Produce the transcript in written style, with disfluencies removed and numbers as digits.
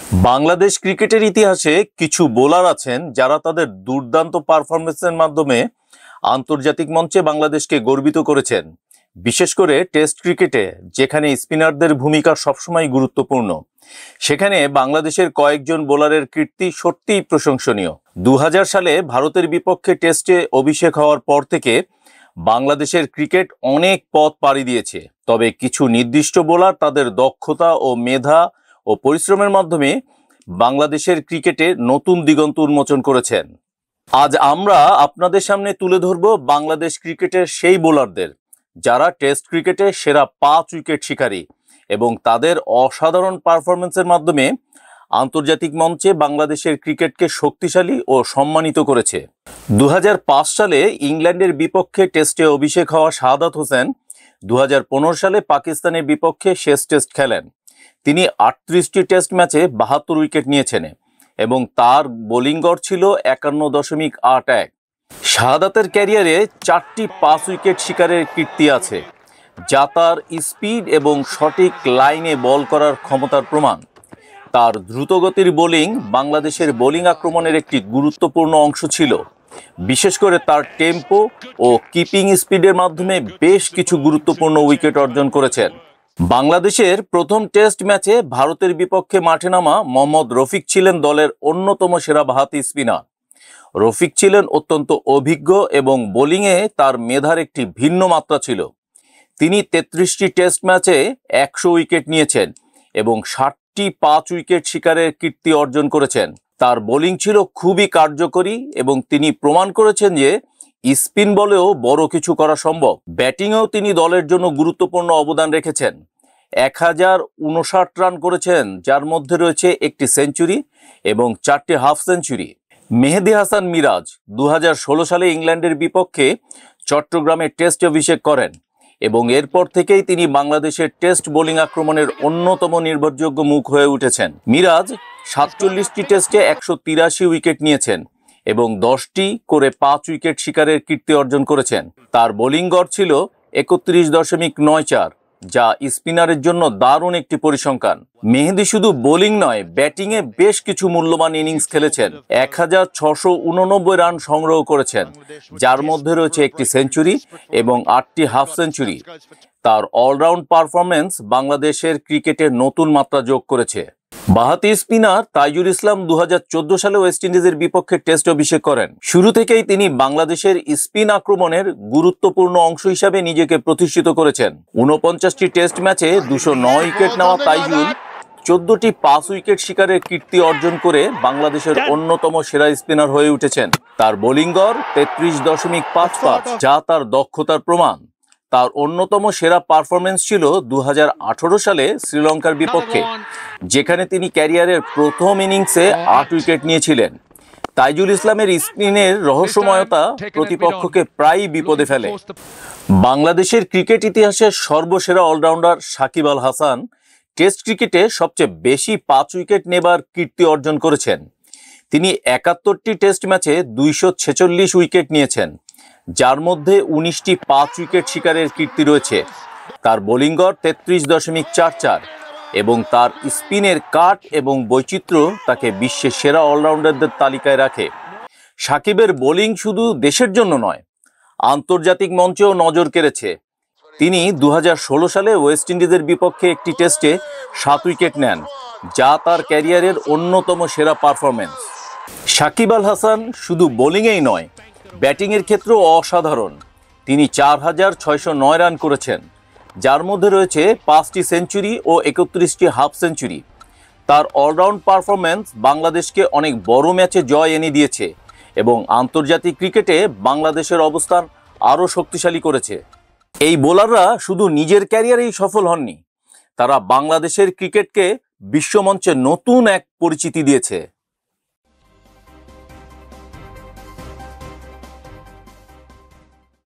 বাংলাদেশ ক্রিকেটের ইতিহাসে কিছু বোলার আছেন যারা তাদের দুর্দান্ত পারফরমেন্সের মাধ্যমে আন্তর্জাতিক মঞ্চে বাংলাদেশকে গর্বিত করেছেন। বিশেষ করে টেস্ট ক্রিকেটে যেখানে স্পিনারদের ভূমিকা সবসময় গুরুত্বপূর্ণ, সেখানে বাংলাদেশের কয়েকজন বোলারের কীর্তি সত্যিই প্রশংসনীয়। 2000 সালে ভারতের বিপক্ষে টেস্টে অভিষেক হওয়ার পর থেকে বাংলাদেশের ক্রিকেট অনেক পথ পাড়ি দিয়েছে। তবে কিছু নির্দিষ্ট বোলার তাদের দক্ষতা ও মেধা ও পরিশ্রমের মাধ্যমে বাংলাদেশের ক্রিকেটে নতুন দিগন্ত উন্মোচন করেছেন। আজ আমরা আপনাদের সামনে তুলে ধরব বাংলাদেশ ক্রিকেটের সেই বোলারদের যারা টেস্ট ক্রিকেটে সেরা 5 উইকেট শিকারী এবং তাদের অসাধারণ পারফরমেন্সের মাধ্যমে আন্তর্জাতিক মঞ্চে বাংলাদেশের ক্রিকেটকে শক্তিশালী ও সম্মানিত করেছে। 2005 সালে ইংল্যান্ডের বিপক্ষে টেস্টে অভিষেক হওয়া শাহাদাত হোসেন 2015 সালে পাকিস্তানের বিপক্ষে শেষ টেস্ট খেলেন। তিনি 38টি টেস্ট ম্যাচে 72 উইকেট নিয়েছেন এবং তার বোলিং গড় ছিল 51.81। শাহাদাতের ক্যারিয়ারে 4টি 5 উইকেট শিকারের কীর্তি আছে, যা তার স্পিড এবং সঠিক লাইনে বল করার ক্ষমতার প্রমাণ। তার দ্রুতগতির বোলিং বাংলাদেশের বোলিং আক্রমণের একটি গুরুত্বপূর্ণ অংশ ছিল। বিশেষ করে তার টেম্পো ও কিপিং স্পিডের মাধ্যমে বেশ কিছু গুরুত্বপূর্ণ উইকেট অর্জন করেছেন। বাংলাদেশের প্রথম টেস্ট ম্যাচে ভারতের বিপক্ষে মাঠে নামা মোহাম্মদ রফিক ছিলেন দলের অন্যতম সেরা বাঁহাতি স্পিনার। রফিক ছিলেন অত্যন্ত অভিজ্ঞ এবং বোলিংয়ে তার মেধার একটি ভিন্ন মাত্রা ছিল। তিনি 33টি টেস্ট ম্যাচে 100 উইকেট নিয়েছেন এবং 60টি 5 উইকেট শিকারের কীর্তি অর্জন করেছেন। তার বোলিং ছিল খুবই কার্যকরী এবং তিনি প্রমাণ করেছেন যে স্পিন বলেও বড় কিছু করা সম্ভব। ব্যাটিংয়েও তিনি দলের জন্য গুরুত্বপূর্ণ অবদান রেখেছেন। 1059 রান করেছেন, যার মধ্যে রয়েছে একটি সেঞ্চুরি এবং 4টি হাফ সেঞ্চুরি। মেহেদী হাসান মিরাজ 2016 সালে ইংল্যান্ডের বিপক্ষে চট্টগ্রামে টেস্ট অভিষেক করেন এবং এরপর থেকেই তিনি বাংলাদেশের টেস্ট বোলিং আক্রমণের অন্যতম নির্ভরযোগ্য মুখ হয়ে উঠেছেন। মিরাজ 47টি টেস্টে 183 উইকেট নিয়েছেন এবং 10টি করে 5 উইকেট শিকারের কীর্তি অর্জন করেছেন। তার বোলিং গড় ছিল 31.94, যা স্পিনারের জন্য দারুণ একটি পরিসংখ্যান। মেহেদী শুধু বোলিং নয়, ব্যাটিংয়ে বেশ কিছু মূল্যবান ইনিংস খেলেছেন। 1689 রান সংগ্রহ করেছেন, যার মধ্যে রয়েছে একটি সেঞ্চুরি এবং 8টি হাফ সেঞ্চুরি। তার অলরাউন্ড পারফরমেন্স বাংলাদেশের ক্রিকেটে নতুন মাত্রা যোগ করেছে। বাঁহাতি স্পিনার তাইজুল ইসলাম 2014 সালে ওয়েস্ট ইন্ডিজের বিপক্ষে টেস্ট অভিষেক করেন। শুরু থেকেই তিনি বাংলাদেশের স্পিন আক্রমণের গুরুত্বপূর্ণ অংশ হিসাবে নিজেকে প্রতিষ্ঠিত করেছেন। 49টি টেস্ট ম্যাচে 209 উইকেট নেওয়া তাইজুল 14টি 5 উইকেট শিকারের কীর্তি অর্জন করে বাংলাদেশের অন্যতম সেরা স্পিনার হয়ে উঠেছেন। তার বোলিং গড় 33.55, যা তার দক্ষতার প্রমাণ। তার অন্যতম সেরা পারফরমেন্স ছিল 2018 সালে শ্রীলঙ্কার বিপক্ষে, যেখানে তিনি ক্যারিয়ারের প্রথম ইনিংসে 8 উইকেট নিয়েছিলেন। তাইজুল ইসলামের স্পিনের রহস্যময়তা প্রতিপক্ষকে প্রায়ই বিপদে ফেলে। বাংলাদেশের ক্রিকেট ইতিহাসের সর্বসেরা অলরাউন্ডার সাকিব আল হাসান টেস্ট ক্রিকেটে সবচেয়ে বেশি 5 উইকেট নেবার কীর্তি অর্জন করেছেন। তিনি 71টি টেস্ট ম্যাচে 246 উইকেট নিয়েছেন, যার মধ্যে 19টি 5 উইকেট শিকারের কীর্তি রয়েছে। তার বোলিং গড় 33.44 এবং তার স্পিনের কাট এবং বৈচিত্র্য তাকে বিশ্বের সেরা অলরাউন্ডারদের তালিকায় রাখে। সাকিবের বোলিং শুধু দেশের জন্য নয়, আন্তর্জাতিক মঞ্চেও নজর কেড়েছে। তিনি 2016 সালে ওয়েস্ট ইন্ডিজের বিপক্ষে একটি টেস্টে 7 উইকেট নেন, যা তার ক্যারিয়ারের অন্যতম সেরা পারফরমেন্স। সাকিব আল হাসান শুধু বোলিংয়েই নয়, ব্যাটিংয়ের ক্ষেত্রেও অসাধারণ। তিনি 4609 রান করেছেন, যার মধ্যে রয়েছে 5টি সেঞ্চুরি ও 31টি হাফ সেঞ্চুরি। তার অলরাউন্ড পারফরমেন্স বাংলাদেশকে অনেক বড় ম্যাচে জয় এনে দিয়েছে এবং আন্তর্জাতিক ক্রিকেটে বাংলাদেশের অবস্থান আরও শক্তিশালী করেছে। এই বোলাররা শুধু নিজের ক্যারিয়ারেই সফল হননি, তারা বাংলাদেশের ক্রিকেটকে বিশ্বমঞ্চে নতুন এক পরিচিতি দিয়েছে।